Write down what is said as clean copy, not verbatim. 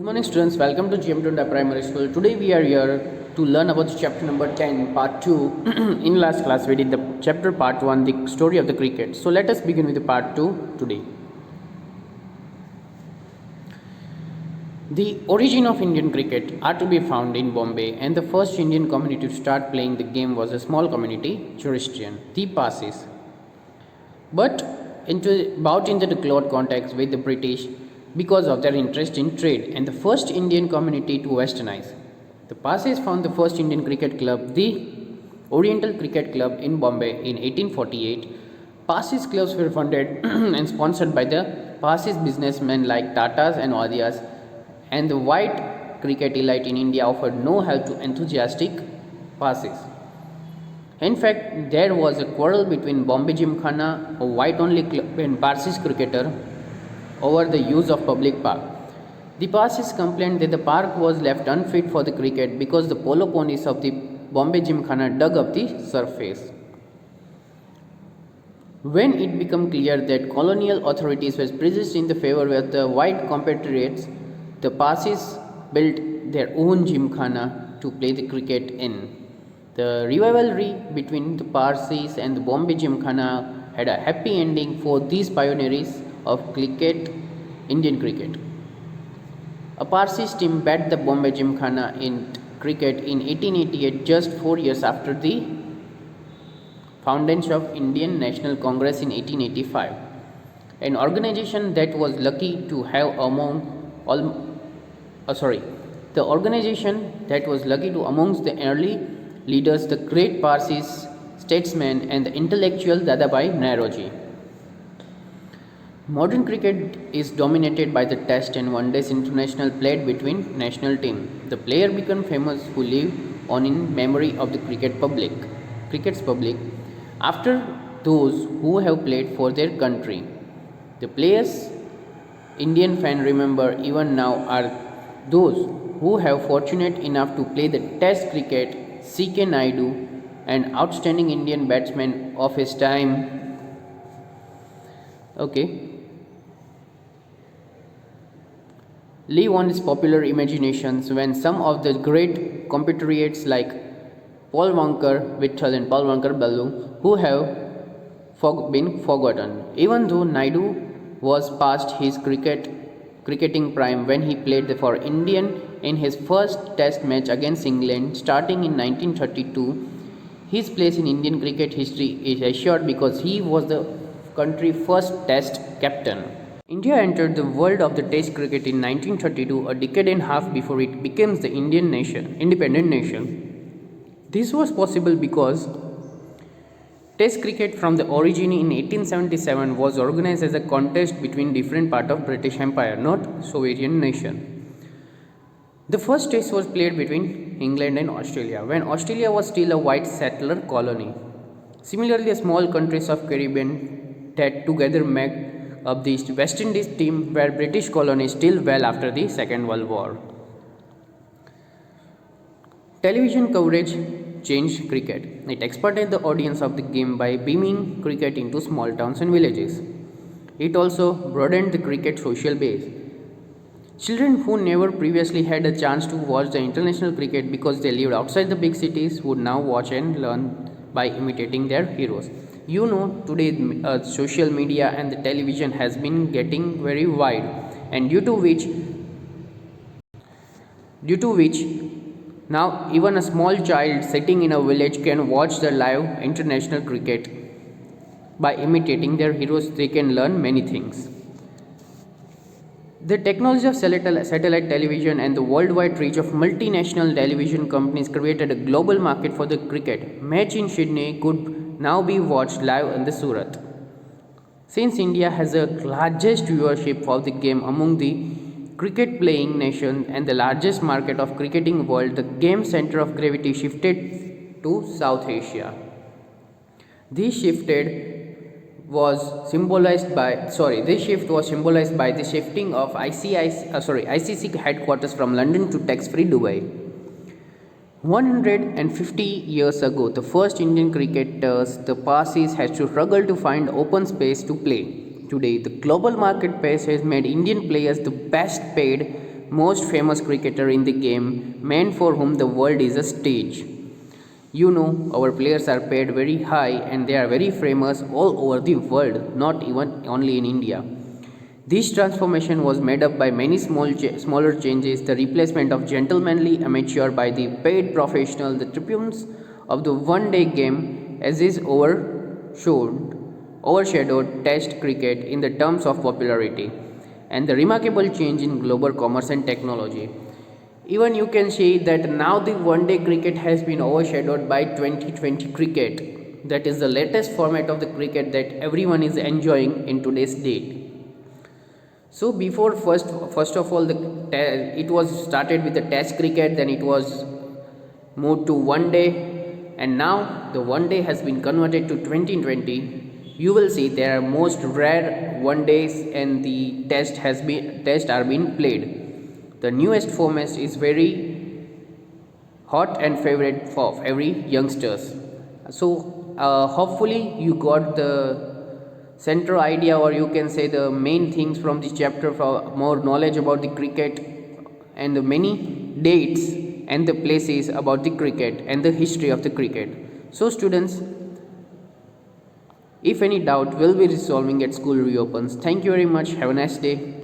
Good morning students, welcome to GM Primary School. Today we are here to learn about the chapter number 10, part 2. In last class we did the chapter part 1, the story of the cricket. So let us begin with the part 2 today. The origin of Indian cricket are to be found in Bombay, and the first Indian community to start playing the game was a small community, Zoroastrian, the Parsis. But brought into the close contact with the British because of their interest in trade and the first Indian community to westernize. The Parsis found the first Indian cricket club, the Oriental Cricket Club in Bombay in 1848. Parsis clubs were funded and sponsored by the Parsis businessmen like Tatas and Wadias, and the white cricket elite in India offered no help to enthusiastic Parsis. In fact, there was a quarrel between Bombay Gymkhana, a white-only club, and Parsis cricketer over the use of public park. The Parsis complained that the park was left unfit for the cricket because the polo ponies of the Bombay Gymkhana dug up the surface. When it became clear that colonial authorities were prejudiced in the favor of the white compatriots, the Parsis built their own Gymkhana to play the cricket in. The rivalry between the Parsis and the Bombay Gymkhana had a happy ending for these pioneers of Indian cricket. A Parsis team bat the Bombay Gymkhana in cricket in 1888, just 4 years after the foundation of Indian National Congress in 1885, an organization that was lucky to have amongst the early leaders the great Parsis statesman and the intellectual Dadabhai Naoroji. Modern cricket is dominated by the Test and One Days international played between national teams. The player became famous who live on in memory of the cricket's public after those who have played for their country. The players Indian fans remember even now are those who have fortunate enough to play the Test cricket, C.K. Naidu, an outstanding Indian batsman of his time. Live on his popular imaginations when some of the great compatriots like Paul Wankar Vittal and Paul Wankar Ballu, who have been forgotten. Even though Naidu was past his cricketing prime when he played for India in his first Test match against England starting in 1932, his place in Indian cricket history is assured because he was the country's first Test captain. India entered the world of the Test cricket in 1932, a decade and a half before it became the independent nation. This was possible because Test cricket from the origin in 1877 was organized as a contest between different parts of British Empire, not Soviet nation. The first test was played between England and Australia, when Australia was still a white settler colony. Similarly, small countries of Caribbean that together make up the West Indies team were British colonies still well after the Second World War. Television coverage changed cricket. It expanded the audience of the game by beaming cricket into small towns and villages. It also broadened the cricket social base. Children who never previously had a chance to watch the international cricket because they lived outside the big cities would now watch and learn by imitating their heroes. Today social media and the television has been getting very wide, and due to which now even a small child sitting in a village can watch the live international cricket. By imitating their heroes, they can learn many things. The technology of satellite television and the worldwide reach of multinational television companies created a global market for the cricket. Match in Sydney could now be watched live in the Surat. Since India has the largest viewership of the game among the cricket playing nations and the largest market of cricketing world, the game center of gravity shifted to South Asia. This shift was symbolized by the shifting of ICC headquarters from London to tax-free Dubai. 150 years ago, the first Indian cricketers, the Parsis, had to struggle to find open space to play. Today, the global marketplace has made Indian players the best paid most famous cricketer in the game, man for whom the world is a stage. You know, our players are paid very high and they are very famous all over the world, not even only in India. This transformation was made up by many smaller changes, the replacement of gentlemanly amateur by the paid professional, the tribunes of the one-day game as is overshadowed Test cricket in the terms of popularity, and the remarkable change in global commerce and technology. Even you can see that now the one day cricket has been overshadowed by 2020 cricket. That is the latest format of the cricket that everyone is enjoying in today's date. So before first of all it was started with the test cricket, then it was moved to one day, and now the one day has been converted to 2020. You will see there are most rare one days and the test are being played. The newest format is very hot and favorite for every youngsters. So hopefully you got the central idea, or you can say the main things from this chapter for more knowledge about the cricket and the many dates and the places about the cricket and the history of the cricket. So students, if any doubt, we'll be resolving at school reopens. Thank you very much. Have a nice day.